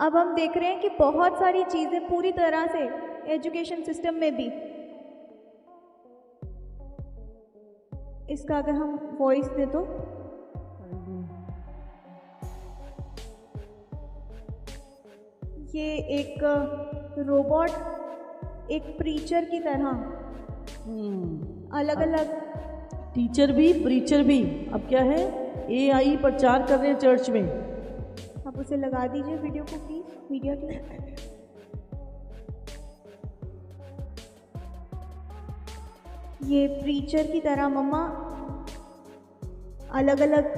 अब हम देख रहे हैं कि बहुत सारी चीज़ें पूरी तरह से एजुकेशन सिस्टम में भी, इसका अगर हम वॉइस दें तो ये एक रोबोट एक प्रीचर की तरह अलग अलग, टीचर भी प्रीचर भी। अब क्या है, एआई प्रचार कर रहे हैं चर्च में। आप उसे लगा दीजिए वीडियो को प्लीज, मीडिया की। ये प्रीचर की तरह मम्मा अलग अलग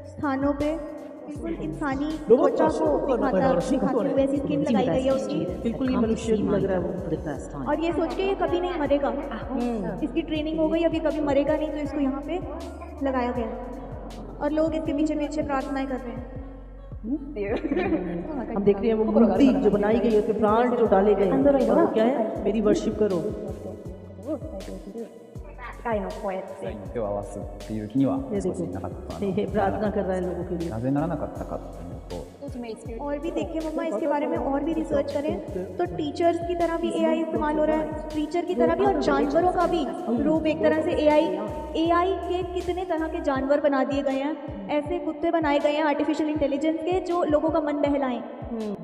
स्थानों पे बिल्कुल इंसानी त्वचा को दिखाते हुए ऐसी स्किन लगाई गई है उसकी, बिल्कुल ये मनुष्य लग रहा है वो। और ये सोच के ये कभी नहीं मरेगा, इसकी ट्रेनिंग हो गई, अभी कभी मरेगा नहीं, तो इसको यहाँ पे लगाया गया और लोग इसके पीछे पीछे प्रार्थनाएं कर रहे हैं। हम देख रहे हैं वो मूर्ति जो बनाई गई है, उसके प्राण जो डाले गए हैं, और वो क्या है, मेरी वर्शिप करो। 機械の声って 手を合わすっていう気には少しなかった प्रार्थना कर रहा है लोगों के लिए। なぜならなかったかっていうと और भी देखिए मम्मा, इसके बारे में और भी रिसर्च करें तो टीचर्स की तरह भी एआई इस्तेमाल हो रहा है, टीचर की तरह भी, और जानवरों का भी रूप एक तरह से एआई के कितने तरह के जानवर बना दिए गए हैं, ऐसे कुत्ते बनाए गए हैं आर्टिफिशियल इंटेलिजेंस के जो लोगों का मन बहलाएं।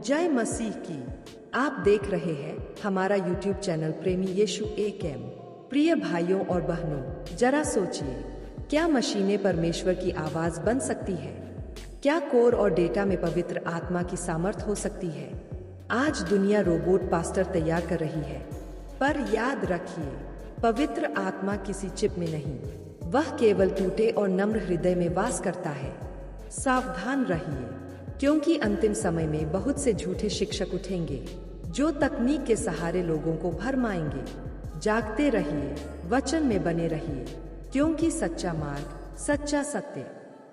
जय मसीह की। आप देख रहे हैं हमारा यूट्यूब चैनल प्रेमी यीशु AKM। प्रिय भाइयों और बहनों, जरा सोचिए, क्या मशीनें परमेश्वर की आवाज बन सकती है? क्या कोर और डेटा में पवित्र आत्मा की सामर्थ हो सकती है? आज दुनिया रोबोट पास्टर तैयार कर रही है, पर याद रखिए, पवित्र आत्मा किसी चिप में नहीं, वह केवल टूटे और नम्र हृदय में वास करता है। सावधान रहिए, क्योंकि अंतिम समय में बहुत से झूठे शिक्षक उठेंगे जो तकनीक के सहारे लोगों को भरमाएंगे। जागते रहिए, वचन में बने रहिए, क्योंकि सच्चा मार्ग, सच्चा सत्य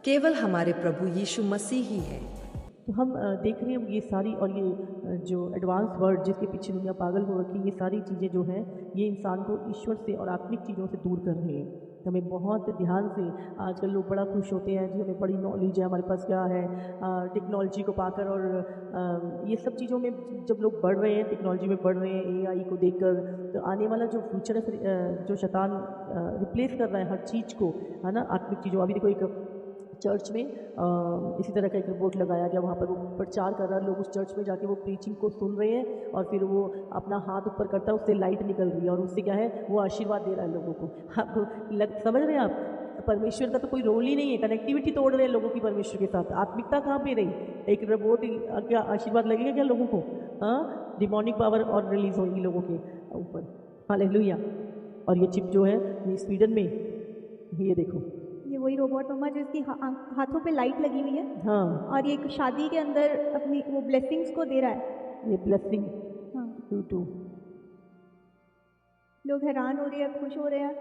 केवल हमारे प्रभु यीशु मसीह ही है। तो हम देख रहे हैं ये सारी, और ये जो एडवांस वर्ड जिसके पीछे दुनिया पागल हो रखी है, ये सारी चीज़ें जो हैं ये इंसान को ईश्वर से और आत्मिक चीज़ों से दूर कर रही हैं। तो हमें बहुत ध्यान से, आजकल लोग बड़ा खुश होते हैं जी हमें बड़ी नॉलेज है, हमारे पास क्या है टेक्नोलॉजी को पाकर, और ये सब चीज़ों में जब लोग बढ़ रहे हैं, टेक्नोलॉजी में बढ़ रहे हैं, एआई को देखकर, तो आने वाला जो फ्यूचर है फिर जो शैतान रिप्लेस कर रहा है हर चीज़ को, है ना, आत्मिक चीज़ों। अभी देखो एक चर्च में इसी तरह का एक रिपोर्ट लगाया गया, वहाँ पर वो प्रचार कर रहा है, लोग उस चर्च में जाके वो प्रीचिंग को सुन रहे हैं और फिर वो अपना हाथ ऊपर करता है, उससे लाइट निकल रही है और उससे क्या है, वो आशीर्वाद दे रहा है लोगों को। आपको समझ रहे हैं आप, परमेश्वर का तो कोई रोल ही नहीं है, कनेक्टिविटी तोड़ रहे हैं लोगों की परमेश्वर के साथ, आत्मिकता कहाँ पे रही? एक रोबोट क्या आशीर्वाद लगेगा क्या लोगों को? हाँ, डिमोनिक पावर और रिलीज होगी लोगों के ऊपर। हालेलुया। और ये चिप जो है ये स्वीडन में, ये देखो, ये वही रोबोट मम्मा जो इसकी हाथों पे लाइट लगी हुई है, हाँ, और ये एक शादी के अंदर अपनी वो ब्लेसिंग्स को दे रहा है। ये ब्लेसिंग, हाँ, टू लोग हैरान हो रहे हैं, खुश हो रहे हैं।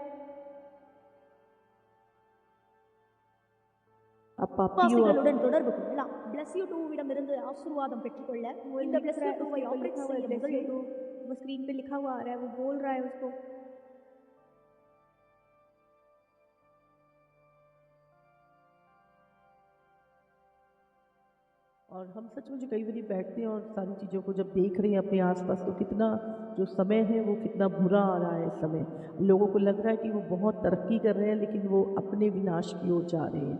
விசுவாசிகளுடன் தொடர்பு கொள்ளலாம். bless you to விடமிருந்து ஆசீர்வாதம் பெற்றுக்கொள்ள இந்த bless you to வை ஆபரேட் செய்ய முதலில் वो स्क्रीन पे लिखा हुआ आ रहा है, वो बोल रहा है उसको। और हम सच में जो कई बार बैठते हैं और सारी चीज़ों को जब देख रहे हैं अपने आसपास, तो कितना जो समय है वो कितना बुरा आ रहा है इस समय। लोगों को लग रहा है कि वो बहुत तरक्की कर रहे हैं, लेकिन वो अपने विनाश की ओर जा रहे हैं।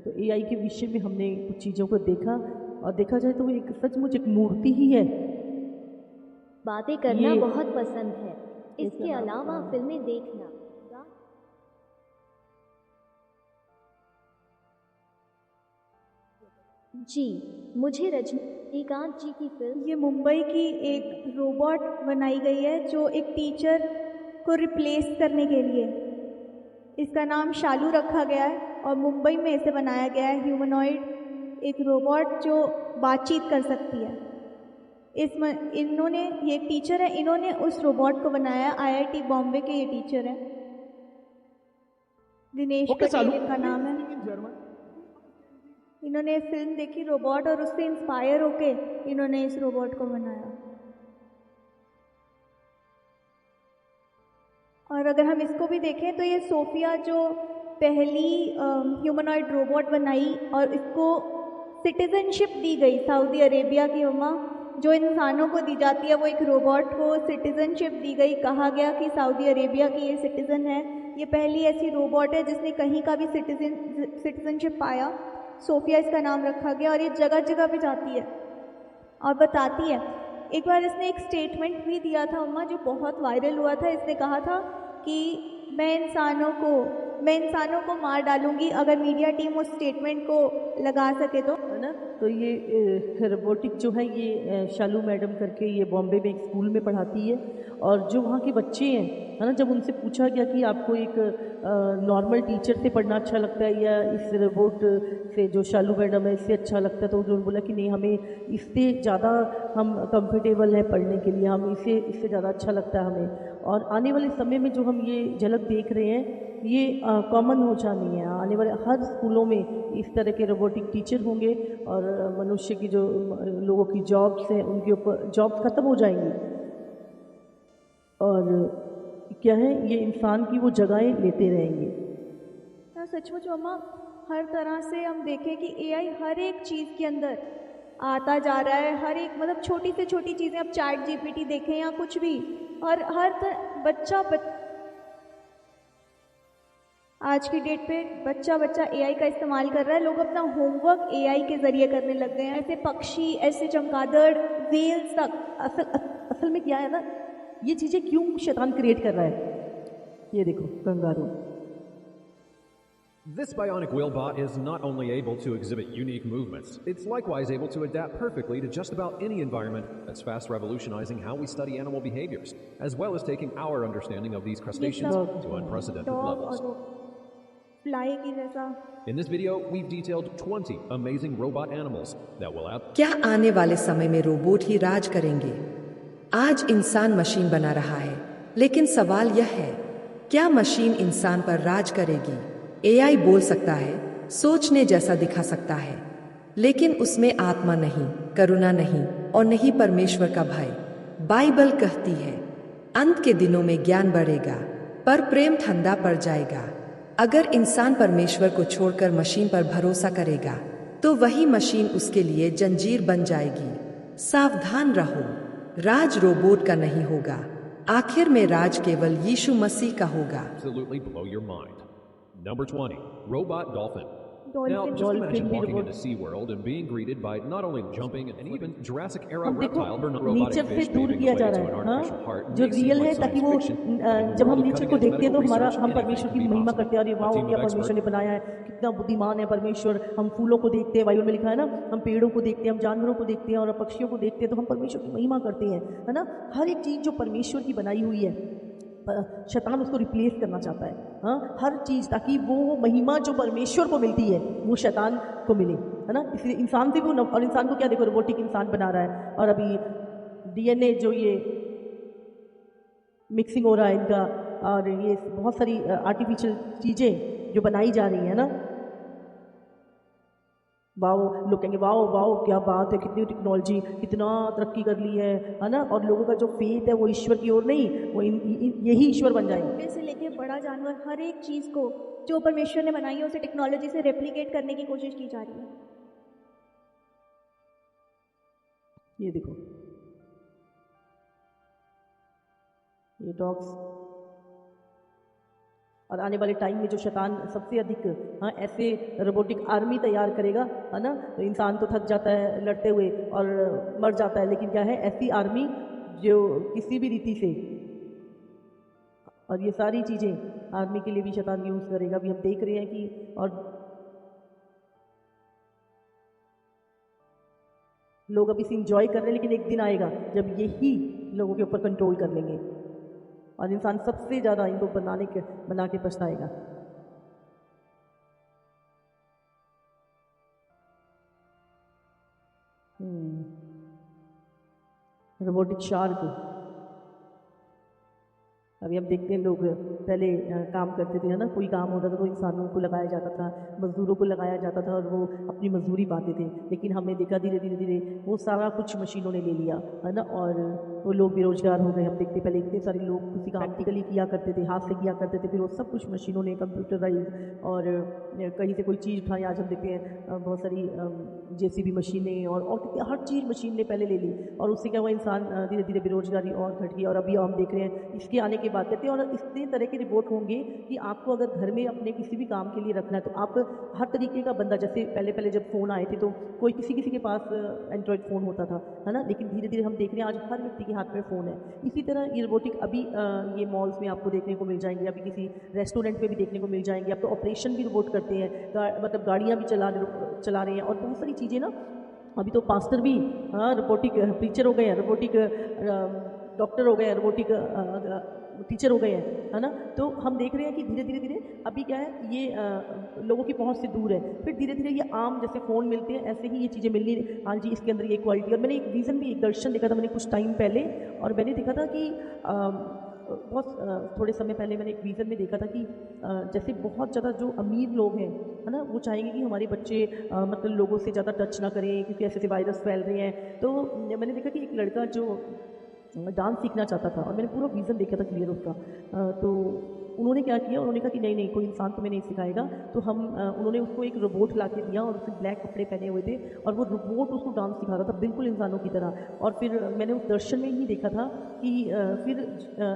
तो एआई के विषय में हमने कुछ चीज़ों को देखा, और देखा जाए तो वो एक सचमुच एक मूर्ति ही है। बातें करना बहुत पसंद है, इसके अलावा फिल्में देखना। जी, मुझे रजनीकांत जी की फिल्म, ये मुंबई की एक रोबोट बनाई गई है जो एक टीचर को रिप्लेस करने के लिए, इसका नाम शालू रखा गया है और मुंबई में इसे बनाया गया है। ह्यूमनॉइड एक रोबोट जो बातचीत कर सकती है। इन्होंने, ये टीचर है, इन्होंने उस रोबोट को बनाया, IIT बॉम्बे के ये टीचर है, दिनेश पटेल इनका नाम है। इन्होंने फिल्म देखी रोबोट और उससे इंस्पायर होके इन्होंने इस रोबोट को बनाया। और अगर हम इसको भी देखें तो ये सोफिया जो पहली ह्यूमनॉइड रोबोट बनाई और इसको सिटीजनशिप दी गई सऊदी अरेबिया की उम्मा जो इंसानों को दी जाती है, वो एक रोबोट को सिटीजनशिप दी गई। कहा गया कि सऊदी अरेबिया की ये सिटीज़न है, ये पहली ऐसी रोबोट है जिसने कहीं का भी सिटीजनशिप पाया। सोफिया इसका नाम रखा गया और ये जगह जगह पे जाती है और बताती है। एक बार इसने एक स्टेटमेंट भी दिया था उम्मा जो बहुत वायरल हुआ था। इसने कहा था कि मैं इंसानों को मार डालूंगी अगर मीडिया टीम उस स्टेटमेंट को लगा सके तो। है ना। तो ये रोबोटिक जो है ये शालू मैडम करके ये बॉम्बे में एक स्कूल में पढ़ाती है। और जो वहाँ के बच्चे हैं, है ना, जब उनसे पूछा गया कि आपको एक नॉर्मल टीचर से पढ़ना अच्छा लगता है या इस रोबोट से जो शालू मैडम है इससे अच्छा लगता है, तो उन्होंने बोला कि नहीं, हमें इससे ज़्यादा हम कंफर्टेबल है पढ़ने के लिए, हम इससे ज़्यादा अच्छा लगता है हमें। और आने वाले समय में जो हम ये झलक देख रहे हैं ये कॉमन हो जानी है। आने वाले हर स्कूलों में इस तरह के रोबोटिक टीचर होंगे और मनुष्य की जो लोगों की जॉब्स हैं उनके ऊपर जॉब्स ख़त्म हो जाएंगी और क्या है ये इंसान की वो जगहें लेते रहेंगे। सचमुच अम्मा, हर तरह से हम देखें कि एआई हर एक चीज़ के अंदर आता जा रहा है। हर एक मतलब छोटी से छोटी चीज़ें, अब चैट जीपीटी देखें या कुछ भी, और हर आज की डेट पे बच्चा एआई का इस्तेमाल कर रहा है। लोग अपना होमवर्क एआई के ज़रिए करने लग गए हैं। ऐसे पक्षी, ऐसे चमगादड़, व्हेल्स तक। असल में क्या है ना, ये चीज़ें क्यों शैतान क्रिएट कर रहा है। ये देखो kangaroo. This bionic wheelbot is not only able to exhibit unique movements, it's likewise able to adapt perfectly to just about any environment. That's fast revolutionizing how we study animal behaviors, as well as taking our understanding of these crustaceans to unprecedented levels. In this video, we've detailed 20 amazing robot animals that will have. क्या आने वाले समय में robot ही राज करेंगे? आज इंसान machine बना रहा है, लेकिन सवाल यह है, क्या मशीन इंसान पर राज करेगी? एआई बोल सकता है, सोचने जैसा दिखा सकता है, लेकिन उसमें आत्मा नहीं, करुणा नहीं और नहीं परमेश्वर का भय। बाइबल कहती है, अंत के दिनों में ज्ञान बढ़ेगा, पर प्रेम ठंडा पड़ जाएगा। अगर इंसान परमेश्वर को छोड़कर मशीन पर भरोसा करेगा, तो वही मशीन उसके लिए जंजीर बन जाएगी। सावधान रहो, राज रोबोट का नहीं होगा। आखिर में राज केवल यीशु मसीह का होगा। Absolutely blow your mind. Number 20, robot dolphin. Now, just Dolphin imagine भी walking robot- into SeaWorld and being greeted by not only jumping and even Jurassic-era अब देखो reptile, but robotic नेचर से fish दूर paving किया the जा way to रहा an है। artificial हाँ, heart जो may seem रियल like है, ताकि science वो fiction, but in the जब हम world of नेचर को cutting-edge देखते हैं तो medical हमारा research, हम anything परमेश्वर can की be महिमा possible. करते हैं, अरे A वाह team क्या of परमेश्वर ने experts बनाया है, कितना बुद्धिमान है परमेश्वर। हम फूलों को देखते हैं, बाइबल में लिखा है ना, हम पेड़ों को देखते हैं, हम जानवरों को देखते हैं और पक्षियों को देखते हैं, तो हम परमेश्वर की महिमा करते हैं, है ना। हर एक चीज़ जो परमेश्वर की बनाई हुई है, शैतान उसको रिप्लेस करना चाहता है। हाँ, हर चीज़, ताकि वो महिमा जो परमेश्वर को मिलती है वो शैतान को मिले, है ना। इसलिए इंसान से भी और इंसान को क्या देखो, रोबोटिक इंसान बना रहा है। और अभी डीएनए जो ये मिक्सिंग हो रहा है इनका, और ये बहुत सारी आर्टिफिशियल चीज़ें जो बनाई जा रही हैं ना, वाओ, लोग कहेंगे वाओ वाओ क्या बात है, कितनी टेक्नोलॉजी, कितना तरक्की कर ली है ना। और लोगों का जो फेथ है वो ईश्वर की ओर नहीं, वो यही ईश्वर बन जाएंगे। छोटे से लेके बड़ा जानवर, हर एक चीज़ को जो परमेश्वर ने बनाई है उसे टेक्नोलॉजी से रेप्लिकेट करने की कोशिश की जा रही है। ये देखो, ये डॉग्स। और आने वाले टाइम में जो शैतान सबसे अधिक, हाँ, ऐसे रोबोटिक आर्मी तैयार करेगा, है ना। तो इंसान तो थक जाता है लड़ते हुए और मर जाता है, लेकिन क्या है, ऐसी आर्मी जो किसी भी रीति से, और ये सारी चीज़ें आर्मी के लिए भी शैतान यूज़ करेगा। अभी हम देख रहे हैं कि और लोग अभी इसे इंजॉय कर रहे हैं, लेकिन एक दिन आएगा जब यही लोगों के ऊपर कंट्रोल कर लेंगे और इंसान सबसे ज़्यादा इनको बना के पछताएगा। Robotic shark. अभी हम देखते हैं, लोग पहले काम करते थे, है ना, कोई काम होता था तो इंसानों को लगाया जाता था, मजदूरों को लगाया जाता था और वो अपनी मजदूरी पाते थे। लेकिन हमने देखा धीरे धीरे धीरे वो सारा कुछ मशीनों ने ले लिया, है ना। और वो लोग बेरोजगार हो गए। हम देखते पहले इतने सारे लोग किसी काम प्रैक्टिकली किया करते थे, हाथ से किया करते थे, फिर वो सब कुछ मशीनों ने कंप्यूटराइज और कहीं से कोई चीज़ उठाई। आज हम देखते हैं बहुत सारी जेसीबी मशीनें और हर चीज़ मशीन ने पहले ले ली, और उससे क्या हुआ, इंसान धीरे धीरे बेरोजगारी और घट गई। और अभी हम देख रहे हैं इसके आने के बाद कहते हैं, और इतने तरह के रिपोर्ट होंगे कि आपको अगर घर में अपने किसी भी काम के लिए रखना है तो आप हर तरीके का बंदा, जैसे पहले जब फ़ोन आए थे तो कोई किसी के पास एंड्रॉयड फ़ोन होता था, है ना, लेकिन धीरे धीरे हम देख रहे हैं आज हर व्यक्ति के हाथ में फ़ोन है। इसी तरह ये रोबोटिक अभी ये मॉल्स में आपको देखने को मिल जाएंगे, अभी किसी रेस्टोरेंट में भी देखने को मिल जाएंगे। अब तो ऑपरेशन भी रोबोट करते हैं, मतलब गाड़ियाँ भी चला रहे हैं, और बहुत सारी चीज़ें ना। अभी तो पास्टर भी रोबोटिक प्रीचर हो गए हैं, रोबोटिक डॉक्टर हो गए हैं, रोबोटिक टीचर हो गए हैं, है ना। तो हम देख रहे हैं कि धीरे धीरे अभी क्या है, ये लोगों की पहुंच से दूर है, फिर धीरे धीरे ये आम जैसे फ़ोन मिलते हैं ऐसे ही ये चीज़ें मिलनी। हाँ जी, इसके अंदर ये क्वालिटी। और मैंने एक विज़न भी, एक दर्शन देखा था मैंने कुछ टाइम पहले, और मैंने देखा था कि बहुत थोड़े समय पहले मैंने एक विज़न में देखा था कि जैसे बहुत ज़्यादा जो अमीर लोग हैं, है ना, वो चाहेंगे कि हमारे बच्चे मतलब लोगों से ज़्यादा टच ना करें क्योंकि ऐसे वायरस फैल रहे हैं। तो मैंने देखा कि एक लड़का जो डांस सीखना चाहता था, और मैंने पूरा विज़न देखा था क्लियर उसका। तो उन्होंने क्या किया, उन्होंने कहा कि नहीं कोई इंसान तुम्हें नहीं सिखाएगा। तो उन्होंने उसको एक रोबोट ला के दिया, और उसने ब्लैक कपड़े पहने हुए थे, और वो रोबोट उसको डांस सिखा रहा था बिल्कुल इंसानों की तरह। और फिर मैंने उस दर्शन में ही देखा था कि फिर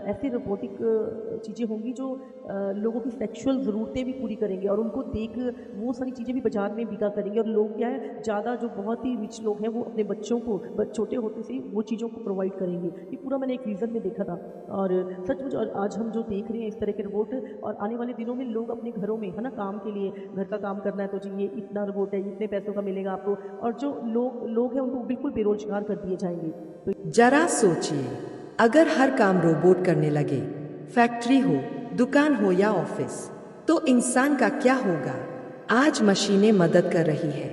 ऐसे रोबोटिक चीज़ें होंगी जो लोगों की सेक्सुअल ज़रूरतें भी पूरी करेंगे, और उनको देख वो सारी चीज़ें भी बाजार में बिका करेंगे। और लोग क्या है, ज़्यादा जो बहुत ही रिच लोग हैं वो अपने बच्चों को छोटे होते से ही वो चीज़ों को प्रोवाइड करेंगे। ये पूरा मैंने एक विज़न में देखा था, और सचमुच। और आज हम जो देख रहे हैं इस तरह के रोबोट, और आने वाले दिनों में लोग अपने घरों में, है ना, काम के लिए, घर का काम करना है तो जी ये इतना रोबोट है, इतने पैसों का मिलेगा आपको, और जो लोग हैं उनको बिल्कुल बेरोजगार कर दिए जाएंगे। तो जरा सोचिए, अगर हर काम रोबोट करने लगे, फैक्ट्री हो, दुकान हो या ऑफिस, तो इंसान का क्या होगा। आज मशीनें मदद कर रही है,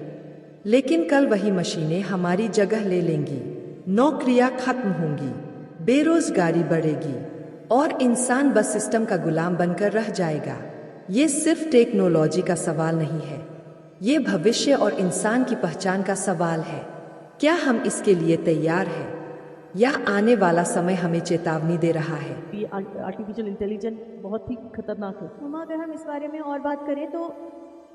लेकिन कल वही मशीनें हमारी जगह ले लेंगी, नौकरियां खत्म होंगी, बेरोजगारी बढ़ेगी, और इंसान बस सिस्टम का गुलाम बनकर रह जाएगा। ये सिर्फ टेक्नोलॉजी का सवाल नहीं है, ये भविष्य और इंसान की पहचान का सवाल है। क्या हम इसके लिए तैयार हैं, या आने वाला समय हमें चेतावनी दे रहा है। ये आर्टिफिशियल इंटेलिजेंस बहुत ही खतरनाक है। मम्मा, अगर हम इस बारे में और बात करें तो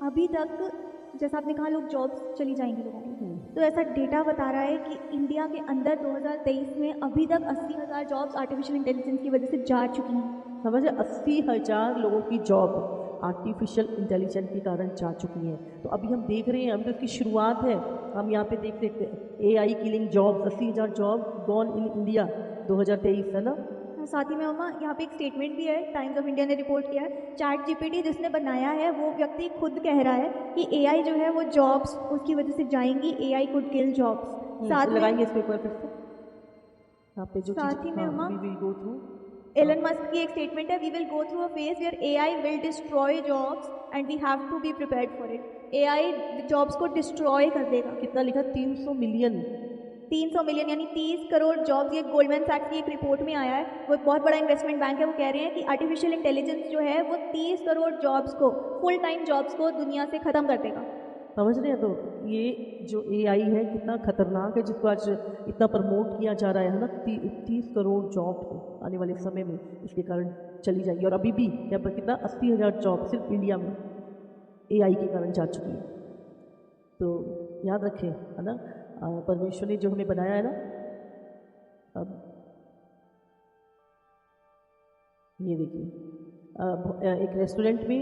अभी तक, जैसा आपने कहा, लोग जॉब्स चली जाएंगी लोगों की, तो ऐसा डेटा बता रहा है कि इंडिया के अंदर 2023 में अभी तक 80,000 जॉब्स आर्टिफिशियल इंटेलिजेंस की वजह से जा चुकी हैं। समझे, 80,000 लोगों की जॉब आर्टिफिशियल इंटेलिजेंस के कारण जा चुकी हैं। तो अभी हम देख रहे हैं, अभी तो इसकी शुरुआत है। हम यहाँ पे देख सकते हैं AI killing job, 80,000 job gone in India 2023, है ना। साथ ही में मम्मा, यहाँ पे एक स्टेटमेंट भी है, टाइम्स ऑफ इंडिया ने रिपोर्ट किया है, चैट जीपीटी जिसने बनाया है वो व्यक्ति खुद कह रहा है कि AI जो है वो जॉब्स उसकी वजह से जाएंगी, AI कुड किल जॉब्स। साथ में लगाएंगे इसको एक बार फिर से यहाँ पे जो साथ ही में मम्मा, we will go through Elon Musk की एक स्टेटमेंट है, we will go through a phase where AI will destroy jobs and we have to be prepared for it. AI jobs को डिस्ट्रॉय कर देगा। कितना लिखा, 300 मिलियन, 300 मिलियन यानी 30 crore jobs. ये गोल्डमैन सैक्स की एक रिपोर्ट में आया है, वो एक बहुत बड़ा इन्वेस्टमेंट बैंक है, वो कह रहे हैं कि आर्टिफिशियल इंटेलिजेंस जो है वो 30 करोड़ जॉब्स को, फुल टाइम जॉब्स को दुनिया से ख़त्म कर देगा। समझ रहे हैं। तो ये जो AI है कितना खतरनाक है, जिसको आज इतना प्रमोट किया जा रहा है ना। 30 करोड़ जॉब आने वाले समय में इसके कारण चली जाएगी। और अभी भी क्या कितना 80,000 जॉब सिर्फ इंडिया में AI के कारण जा चुकी है। तो याद रखें, है ना, परमेश्वर ने जो हमें बनाया है ना। अब ये देखिए, एक रेस्टोरेंट में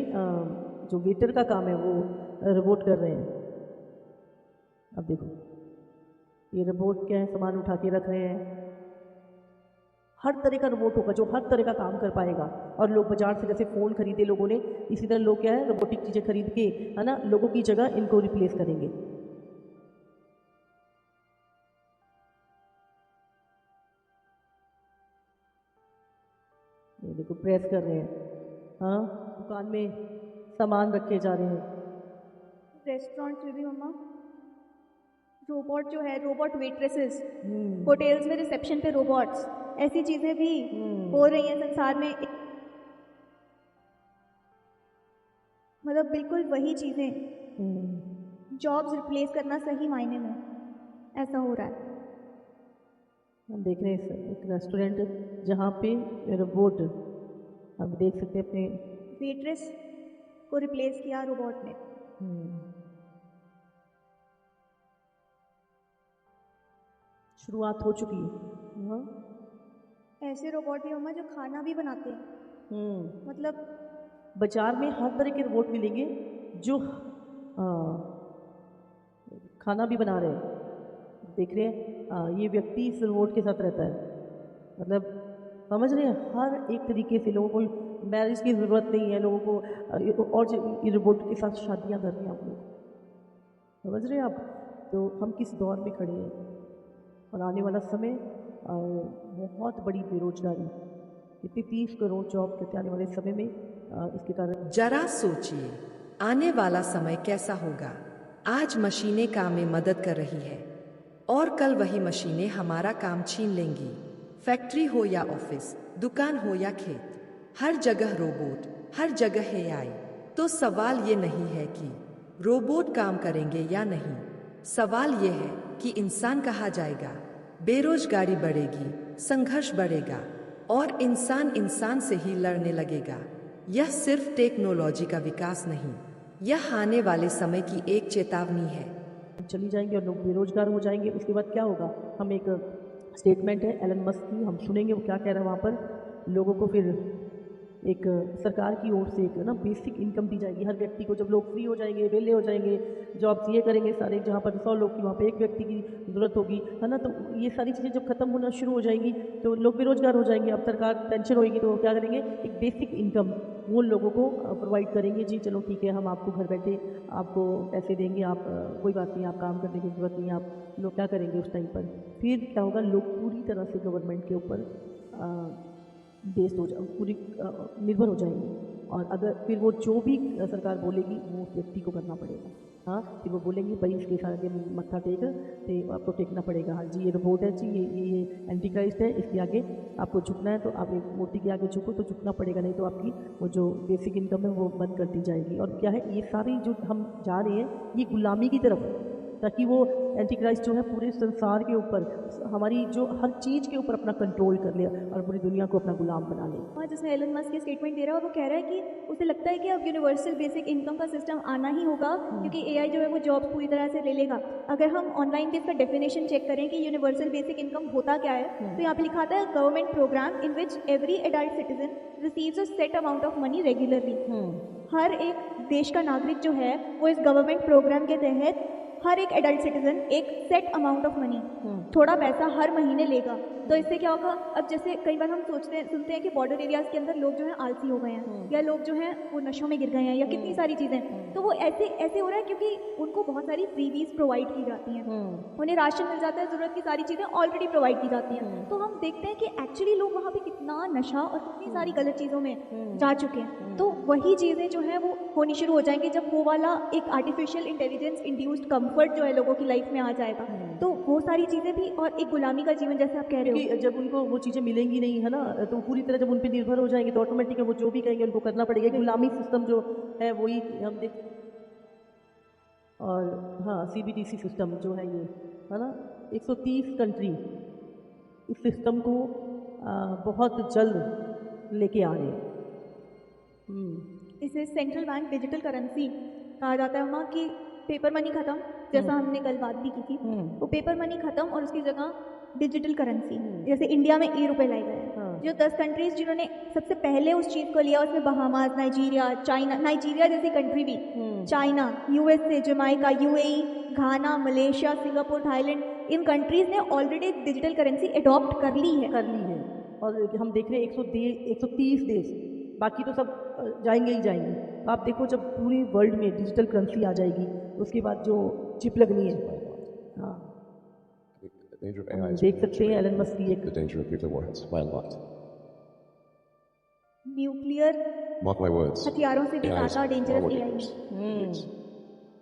जो वेटर का काम है वो रोबोट कर रहे हैं। अब देखो, ये रोबोट क्या है, सामान उठा के रख रहे हैं। हर तरह का रोबोट होगा जो हर तरह का काम कर पाएगा। और लोग बाजार से जैसे फ़ोन खरीदे लोगों ने, इसी तरह लोग क्या है, रोबोटिक चीज़ें खरीद के, है ना, लोगों की जगह इनको रिप्लेस करेंगे। ये देखो, प्रेस कर रहे हैं, हाँ, दुकान में सामान रखे जा रहे हैं। रेस्टोरेंट्स में भी मम्मा रोबोट जो है, रोबोट वेट्रेसेस, होटल्स में रिसेप्शन पे रोबोट्स, ऐसी चीज़ें भी हो रही हैं संसार में। मतलब बिल्कुल वही चीज़ें, जॉब्स रिप्लेस करना सही मायने में ऐसा हो रहा है। हम देख रहे हैं एक रेस्टोरेंट जहाँ पे रोबोट, हम देख सकते हैं अपने वेट्रेस को रिप्लेस किया रोबोट ने। शुरुआत हो चुकी है। हाँ। ऐसे रोबोट भी होंगे जो खाना भी बनाते हैं, मतलब बाजार में हर तरह के रोबोट मिलेंगे जो खाना भी बना रहे हैं। देख रहे हैं ये व्यक्ति इस रोबोट के साथ रहता है, मतलब समझ रहे हैं हर एक तरीके से। लोगों को मैरिज की ज़रूरत नहीं है, लोगों को और ये रोबोट के साथ शादियां कर रहे हैं आप लोग, समझ रहे हैं आप। तो हम किस दौर में खड़े हैं और आने वाला समय बहुत बड़ी बेरोजगारी, कितनी 30 करोड़ जॉब कहते आने वाले समय में इसके कारण। जरा सोचिए आने वाला समय कैसा होगा। आज मशीनें काम में मदद कर रही है और कल वही मशीनें हमारा काम छीन लेंगी। फैक्ट्री हो या ऑफिस, दुकान हो या खेत, हर जगह रोबोट, हर जगह एआई। तो सवाल ये नहीं है कि रोबोट काम करेंगे या नहीं, सवाल ये है कि इंसान कहाँ जाएगा। बेरोजगारी बढ़ेगी, संघर्ष बढ़ेगा और इंसान इंसान से ही लड़ने लगेगा। यह सिर्फ टेक्नोलॉजी का विकास नहीं, यह आने वाले समय की एक चेतावनी है। चली जाएंगे और लोग बेरोजगार हो जाएंगे, उसके बाद क्या होगा। हम एक स्टेटमेंट है एलन मस्क की, हम सुनेंगे वो क्या कह रहा है। वहाँ पर लोगों को फिर एक सरकार की ओर से एक ना बेसिक इनकम दी जाएगी हर व्यक्ति को। जब लोग फ्री हो जाएंगे, वेले हो जाएंगे, जॉब्स ये करेंगे सारे, जहाँ पर 100 लोग की वहाँ पे एक व्यक्ति की ज़रूरत होगी, है ना। तो ये सारी चीज़ें जब खत्म होना शुरू हो जाएंगी तो लोग बेरोजगार हो जाएंगे। अब सरकार पेंशन होएगी तो वो क्या करेंगे, एक बेसिक इनकम वो लोगों को प्रोवाइड करेंगे। जी चलो ठीक है, हम आपको घर बैठे आपको पैसे देंगे, आप कोई बात नहीं, आप काम करने की ज़रूरत नहीं है। आप लोग क्या करेंगे उस टाइम पर, फिर क्या होगा, लोग पूरी तरह से गवर्नमेंट के ऊपर बेस्ड हो जा पूरी निर्भर हो जाएंगे। और अगर फिर वो जो भी सरकार बोलेगी वो उस व्यक्ति को करना पड़ेगा। हाँ, फिर वो बोलेंगे भाई इसके सारे मत्था टेक, तो आपको टेकना पड़ेगा। हाँ जी, ये रोबोट है जी, ये एंटी क्राइस्ट है, इसके आगे आपको झुकना है तो आप एक मूर्ति के आगे झुको तो झुकना पड़ेगा, नहीं तो आपकी वो जो बेसिक इनकम है वो बंद कर दी जाएगी। और क्या है, ये सारी जो हम जा रहे हैं ये गुलामी की तरफ, ताकि वो एंटी क्राइस्ट जो है पूरे संसार के ऊपर, हमारी जो हर चीज़ के ऊपर अपना कंट्रोल कर ले और पूरी दुनिया को अपना गुलाम बना ले। और जिसमें एलन मस्क ये स्टेटमेंट दे रहा है, वो कह रहा है कि उसे लगता है कि अब यूनिवर्सल बेसिक इनकम का सिस्टम आना ही होगा, क्योंकि एआई जो है वो जॉब्स पूरी तरह से ले लेगा। अगर हम ऑनलाइन पे इसका डेफिनेशन चेक करें कि यूनिवर्सल बेसिक इनकम होता क्या है, तो यहाँ पे लिखा था government programme in which every adult citizen receives a set amount of money regularly. हर एक देश का नागरिक जो है वो इस गवर्नमेंट प्रोग्राम के तहत, हर एक एडल्ट सिटीजन एक सेट अमाउंट ऑफ मनी, थोड़ा पैसा हर महीने लेगा। तो इससे क्या होगा, अब जैसे कई बार हम सुनते हैं कि बॉर्डर एरियाज के अंदर लोग जो है आलसी हो गए हैं, या लोग जो हैं वो नशों में गिर गए हैं, या कितनी सारी चीज़ें। तो वो ऐसे हो रहा है क्योंकि उनको बहुत सारी फ्रीबीज प्रोवाइड की जाती हैं, उन्हें राशन मिल जाता है, ज़रूरत की सारी चीज़ें ऑलरेडी प्रोवाइड की जाती हैं। तो हम देखते हैं कि एक्चुअली लोग वहाँ पे कितना नशा और कितनी सारी गलत चीज़ों में जा चुके हैं। तो वही चीज़ें जो हैं वो होनी शुरू हो जाएंगी जब वो वाला एक आर्टिफिशियल इंटेलिजेंस इंड्यूस्ड कंफर्ट जो है लोगों की लाइफ में आ जाएगा। तो वो सारी चीज़ें भी, और एक गुलामी का जीवन जैसे आप कह रहे हो, जब उनको वो चीज़ें मिलेंगी नहीं, है ना, तो पूरी तरह जब उन पर निर्भर हो जाएंगे तो ऑटोमेटिक वो जो भी कहेंगे उनको करना पड़ेगा। गुलामी सिस्टम जो है वही हम देख। और हाँ, सीबीडीसी सिस्टम जो है ये, है ना, 130 कंट्री इस सिस्टम को बहुत जल्द लेके आ रहे हैं। इसे सेंट्रल बैंक डिजिटल करेंसी कहा जाता है। वहाँ की पेपर मनी खत्म, जैसा हमने कल बात भी की थी, वो पेपर मनी खत्म और उसकी जगह डिजिटल करेंसी, जैसे इंडिया में ई-रुपए लाए गए हैं। जो 10 कंट्रीज जिन्होंने सबसे पहले उस चीज़ को लिया, उसमें बहामास, नाइजीरिया, चाइना, नाइजीरिया जैसी कंट्री भी, चाइना, यूएसए, जमाइका, यूएई, घाना, मलेशिया, सिंगापुर, थाईलैंड, इन कंट्रीज़ ने ऑलरेडी डिजिटल करेंसी अडॉप्ट कर ली है। और हम देख रहे हैं 130 देश, बाकी तो सब जाएंगे ही जाएंगे। तो आप देखो जब पूरी वर्ल्ड में डिजिटल करेंसी आ जाएगी उसके बाद जो चिप लगनी है, हाँ, देख सकते हैं एलन मस्क की एक न्यूक्लियर हथियारों से भी ज़्यादा डेंजरस एआई है।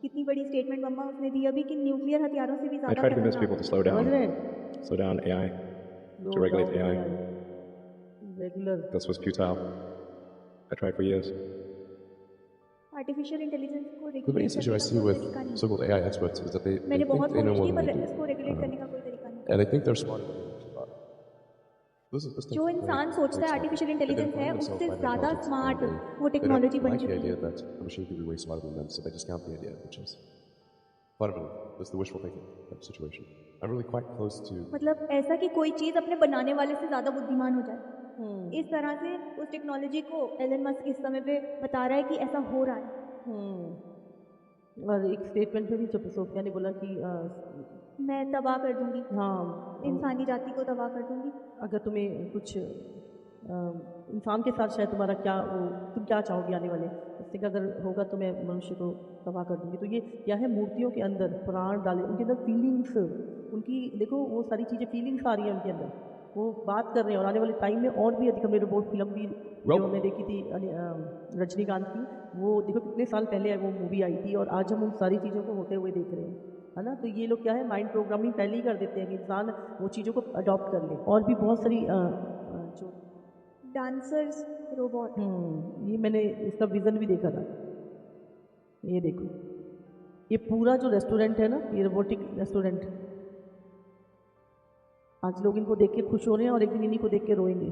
कितनी बड़ी स्टेटमेंट मम्मा उसने दी अभी कि न्यूक्लियर हथियारों से भी ज़्यादा। I try to convince people to slow down AI, to regulate AI. This was futile. I tried for years. Artificial intelligence को The main issue I see with so-called AI experts is that they मैंने think बहुत they know कोशिश more की than पर they do. इसको regulate करने का कोई तरीका नहीं। And they think they're smart. This takes जो away इंसान सोचता है great आर्टिफिशियल stuff. इंटेलिजेंस है Identifying themselves उससे by their ज़्यादा intelligence, स्मार्ट and वो they टेक्नोलॉजी don't बन like the चुकी idea है। that a machine could be way smarter than them, so they discount the idea, which is fundamentally, that's the wishful thinking type of situation. I'm really quite close to मतलब ऐसा कि कोई चीज़ अपने बनाने वाले से ज़्यादा बुद्धिमान हो जाए, इस तरह से उस टेक्नोलॉजी को एलन मस्क इस समय पे बता रहा है कि ऐसा हो रहा है। और एक स्टेटमेंट में भी जब सोफिया ने बोला कि मैं तबाह कर दूंगी, हाँ इंसानी जाति को तबाह कर दूंगी। अगर तुम्हें कुछ इंसान के साथ शायद तुम्हारा क्या वो तुम क्या चाहोगी आने वाले इससे अगर होगा तो मैं मनुष्य को तबाह कर दूंगी। तो ये क्या है, मूर्तियों के अंदर प्राण डाले, उनके अंदर फीलिंग्स, उनकी देखो वो सारी चीज़ें फीलिंग्स आ रही हैं उनके अंदर, वो बात कर रहे हैं। और आने वाले टाइम में और भी अधिक, हमने रोबोट फिल्म भी जो हमने देखी थी रजनीकांत की, वो देखो कितने साल पहले वो मूवी आई थी और आज हम उन सारी चीज़ों को होते हुए देख रहे हैं, है ना। तो ये लोग क्या है, माइंड प्रोग्रामिंग पहले ही कर देते हैं कि इंसान वो चीज़ों को अडॉप्ट कर ले। और भी बहुत सारी जो डांसर्स रोबोट, ये मैंने इसका विज़न भी देखा था। ये देखो, ये पूरा जो रेस्टोरेंट है ना, ये रोबोटिक रेस्टोरेंट, आज लोग इनको देख के खुश हो रहे हैं और एक दिन इन्हीं को देख के रोएंगे।